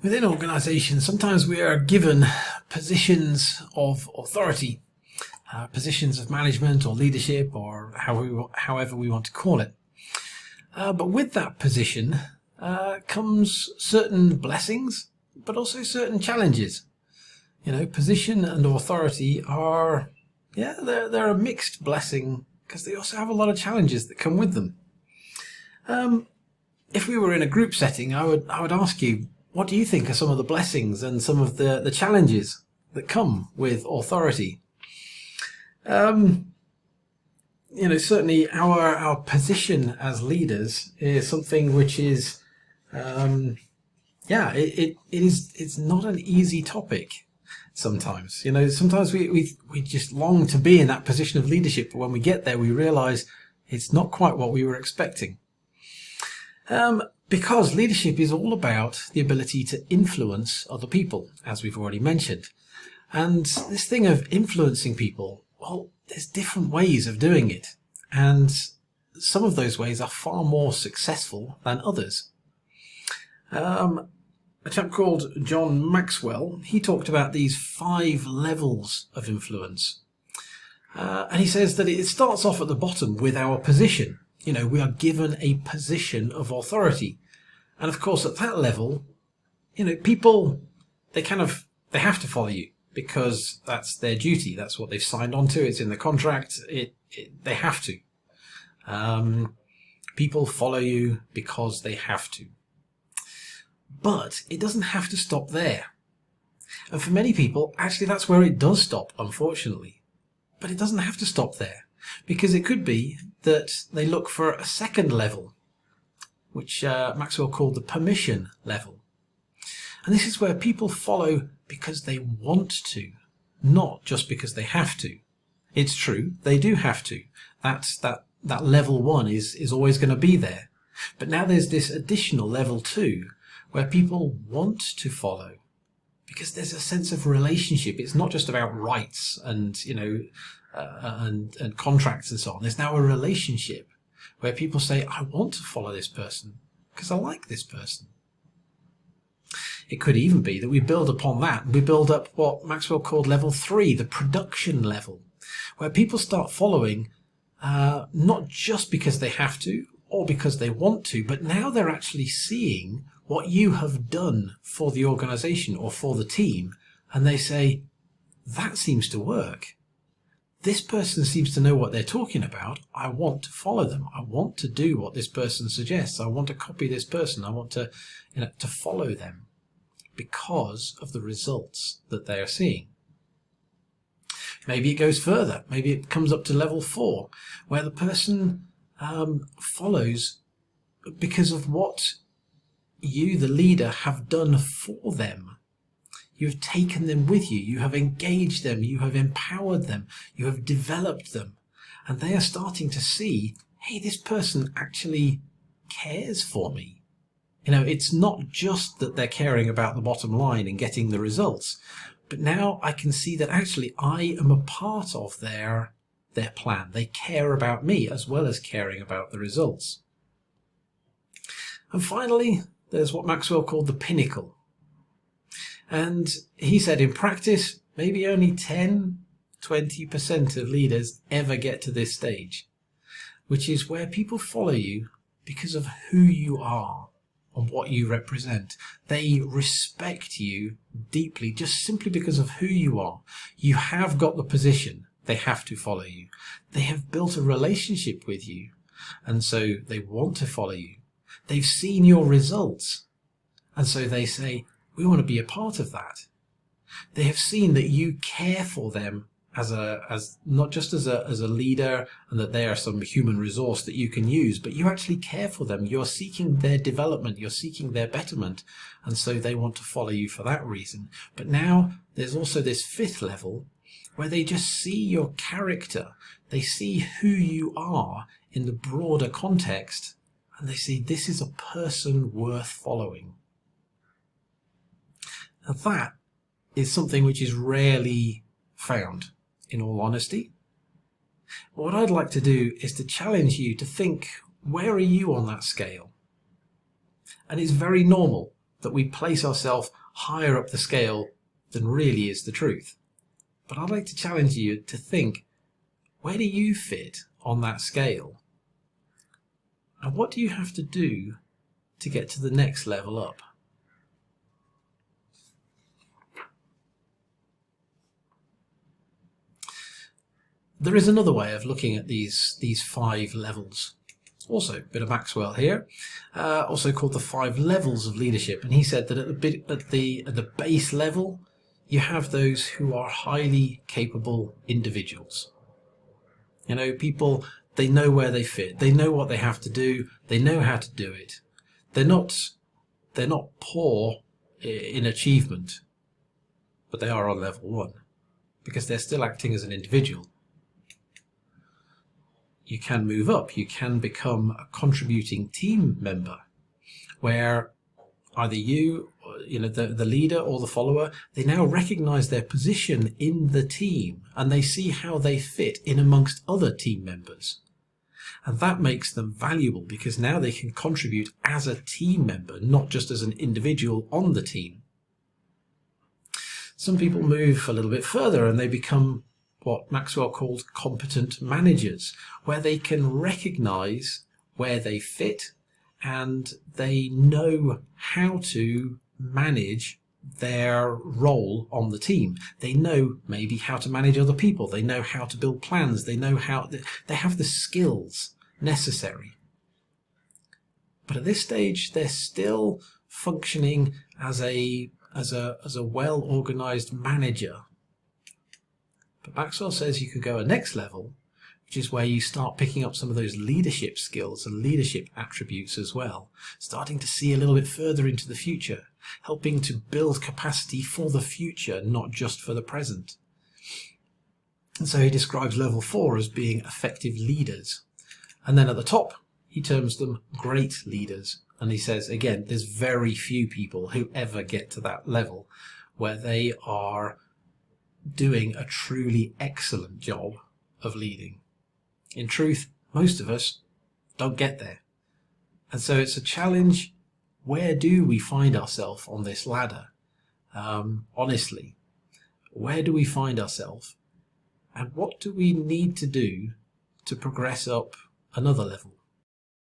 Within organisations, sometimes we are given positions of authority, positions of management or leadership, or however we want to call it. But with that position comes certain blessings, but also certain challenges. You know, position and authority are, they're a mixed blessing because they also have a lot of challenges that come with them. If we were in a group setting, I would ask you, what do you think are some of the blessings and some of the challenges that come with authority? Certainly our position as leaders is something which is, it's not an easy topic. Sometimes, sometimes we just long to be in that position of leadership, but when we get there, we realize it's not quite what we were expecting. Because leadership is all about the ability to influence other people, as we've already mentioned. And this thing of influencing people, well, there's different ways of doing it. And some of those ways are far more successful than others. A chap called John Maxwell, he talked about these 5 levels of influence. And he says that it starts off at the bottom with our position. We are given a position of authority. And of course, at that level, people, they have to follow you because that's their duty. That's what they've signed on to. It's in the contract. They have to. People follow you because they have to. But it doesn't have to stop there. And for many people, actually, that's where it does stop, unfortunately. But it doesn't have to stop there. Because it could be that they look for a second level, which Maxwell called the permission level. And this is where people follow because they want to, not just because they have to. It's true, they do have to. That level 1 is always going to be there. But now there's this additional level 2 where people want to follow because there's a sense of relationship. It's not just about rights and, and contracts and so on. There's now a relationship where people say, I want to follow this person because I like this person. It could even be that we build upon that. We build up what Maxwell called level 3, the production level, where people start following not just because they have to or because they want to, but now they're actually seeing what you have done for the organization or for the team. And they say, that seems to work. This person seems to know what they're talking about. I want to follow them. I want to do what this person suggests. I want to copy this person. I want to follow them because of the results that they are seeing. Maybe it goes further. Maybe it comes up to level 4, where the person follows because of what you, the leader, have done for them. You have taken them with you. You have engaged them. You have empowered them. You have developed them. And they are starting to see, hey, this person actually cares for me. It's not just that they're caring about the bottom line and getting the results, but now I can see that actually I am a part of their plan. They care about me as well as caring about the results. And finally, there's what Maxwell called the pinnacle. And he said in practice, maybe only 10-20% of leaders ever get to this stage, which is where people follow you because of who you are and what you represent. They respect you deeply just simply because of who you are. You have got the position. They have to follow you. They have built a relationship with you, and so they want to follow you. They've seen your results, and so they say, we want to be a part of that. They have seen that you care for them as not just as a leader and that they are some human resource that you can use, but you actually care for them. You're seeking their development. You're seeking their betterment. And so they want to follow you for that reason. But now there's also this 5th level where they just see your character. They see who you are in the broader context. And they see this is a person worth following. Now that is something which is rarely found, in all honesty. What I'd like to do is to challenge you to think, where are you on that scale? And it's very normal that we place ourselves higher up the scale than really is the truth. But I'd like to challenge you to think, where do you fit on that scale? And what do you have to do to get to the next level up? There is another way of looking at these 5 levels. Also, a bit of Maxwell here, also called the 5 levels of leadership. And he said that at the base level, you have those who are highly capable individuals. You know, people, they know where they fit. They know what they have to do. They know how to do it. They're not poor in achievement, but they are on level 1 because they're still acting as an individual. You can move up. You can become a contributing team member, where either you know, the leader or the follower, they now recognize their position in the team and they see how they fit in amongst other team members. And that makes them valuable because now they can contribute as a team member, not just as an individual on the team. Some people move a little bit further and they become what Maxwell called competent managers, where they can recognize where they fit and they know how to manage their role on the team. They know maybe how to manage other people. They know how to build plans. They know how they have the skills necessary. But at this stage, they're still functioning as a well-organized manager. But Maxwell says you could go a next level, which is where you start picking up some of those leadership skills and leadership attributes as well, starting to see a little bit further into the future, helping to build capacity for the future, not just for the present. And so he describes level 4 as being effective leaders. And then at the top, he terms them great leaders. And he says, again, there's very few people who ever get to that level where they are doing a truly excellent job of leading. In truth, most of us don't get there. And so it's a challenge. Where do we find ourselves on this ladder? Honestly, where do we find ourselves? And what do we need to do to progress up another level?